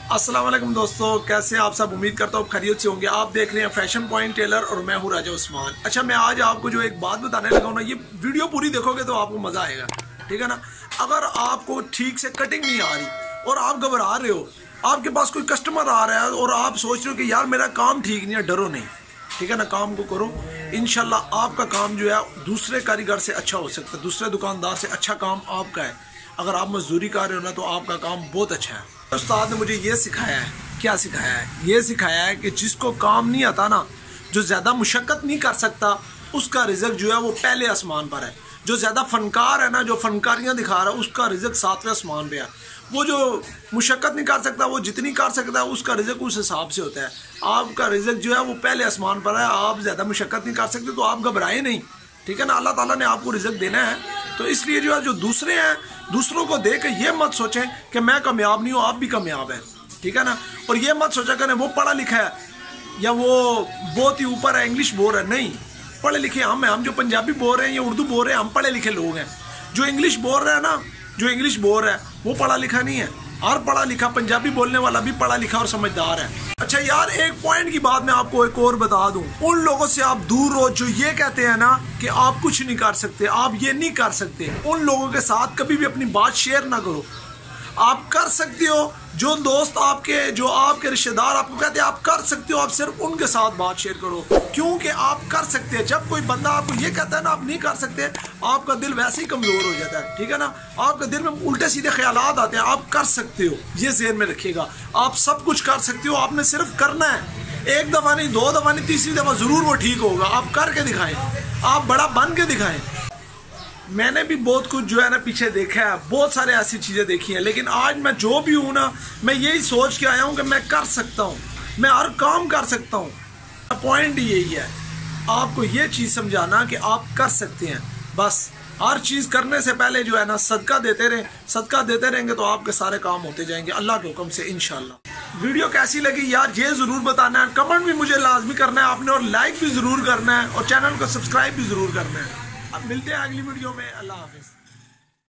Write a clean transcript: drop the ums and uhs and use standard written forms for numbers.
अस्सलाम वालेकुम दोस्तों, कैसे आप सब। उम्मीद करता हूँ खैरियत से होंगे। आप देख रहे हैं फैशन पॉइंट टेलर और मैं हूँ राजा उस्मान। अच्छा, मैं आज आपको जो एक बात बताने लगा हूँ ना, ये वीडियो पूरी देखोगे तो आपको मजा आएगा, ठीक है ना। अगर आपको ठीक से कटिंग नहीं आ रही और आप घबरा रहे हो, आपके पास कोई कस्टमर आ रहा है और आप सोच रहे हो कि यार मेरा काम ठीक नहीं है, डरो नहीं, ठीक है ना। काम को करो, इंशाल्लाह आपका काम जो है दूसरे कारीगर से अच्छा हो सकता है, दूसरे दुकानदार से अच्छा काम आपका है। अगर आप मजदूरी कर रहे हो ना तो आपका काम बहुत अच्छा है। उस्ताद ने मुझे ये सिखाया है। क्या सिखाया है? ये सिखाया है कि जिसको काम नहीं आता ना, जो ज़्यादा मुशक्क़त नहीं कर सकता, उसका रिज़्क जो है वो पहले आसमान पर है। जो ज़्यादा फनकार है ना, जो फनकारियाँ दिखा रहा है, उसका रिज़्क 7वें आसमान पे है। वो जो मुशक्क़त नहीं कर सकता, वो जितनी कर सकता है उसका रिज़्क उस हिसाब से होता है। आपका रिज़्क जो है वो पहले आसमान पर है। आप ज़्यादा मुशक्क़त नहीं कर सकते तो आप घबराए नहीं, ठीक है ना। अल्लाह ताला ने आपको रिज़्क देना है, तो इसलिए जो है जो दूसरे हैं, दूसरों को देख के ये मत सोचें कि मैं कामयाब नहीं हूँ, आप भी कामयाब हैं, ठीक है ना। और ये मत सोचा करें वो पढ़ा लिखा है या वो बहुत ही ऊपर है, इंग्लिश बोल रहा है। नहीं, पढ़े लिखे हम जो पंजाबी बोल रहे हैं या उर्दू बोल रहे हैं, हम पढ़े लिखे लोग हैं। जो इंग्लिश बोल रहे हैं ना, जो इंग्लिश बोल रहा है वो पढ़ा लिखा नहीं है। हर पढ़ा लिखा पंजाबी बोलने वाला भी पढ़ा लिखा और समझदार है। अच्छा यार, एक पॉइंट की बात मैं आपको एक और बता दूं, उन लोगों से आप दूर रहो जो ये कहते हैं ना कि आप कुछ नहीं कर सकते, आप ये नहीं कर सकते। उन लोगों के साथ कभी भी अपनी बात शेयर ना करो। आप कर सकते हो, जो दोस्त आपके, जो आपके रिश्तेदार आपको कहते हैं आप कर सकते हो, आप सिर्फ उनके साथ बात शेयर करो, क्योंकि आप कर सकते हैं। जब कोई बंदा आपको ये कहता है ना आप नहीं कर सकते, आपका दिल वैसे ही कमजोर हो जाता है, ठीक है ना। आपके दिल में उल्टे सीधे ख्यालात आते हैं। आप कर सकते हो, ये ज़हन में रखिएगा। आप सब कुछ कर सकते हो, आपने सिर्फ करना है। एक दफ़ा नहीं, दो दफ़ा नहीं, तीसरी दफ़ा ज़रूर वो ठीक होगा। आप करके दिखाएं, आप बड़ा बन के दिखाएं। मैंने भी बहुत कुछ जो है ना पीछे देखा है, बहुत सारे ऐसी चीज़ें देखी हैं, लेकिन आज मैं जो भी हूँ ना, मैं यही सोच के आया हूँ कि मैं कर सकता हूँ, मैं हर काम कर सकता हूँ। पॉइंट यही है, आपको ये चीज़ समझाना कि आप कर सकते हैं। बस हर चीज़ करने से पहले जो है ना सदका देते रहें। सदका देते रहेंगे तो आपके सारे काम होते जाएंगे अल्लाह के हुक्म से इंशाल्लाह। वीडियो कैसी लगी यार ये ज़रूर बताना है, कमेंट भी मुझे लाजमी करना है आपने, और लाइक भी ज़रूर करना है, और चैनल को सब्सक्राइब भी ज़रूर करना है। अब मिलते हैं अगली वीडियो में। अल्लाह हाफिज़।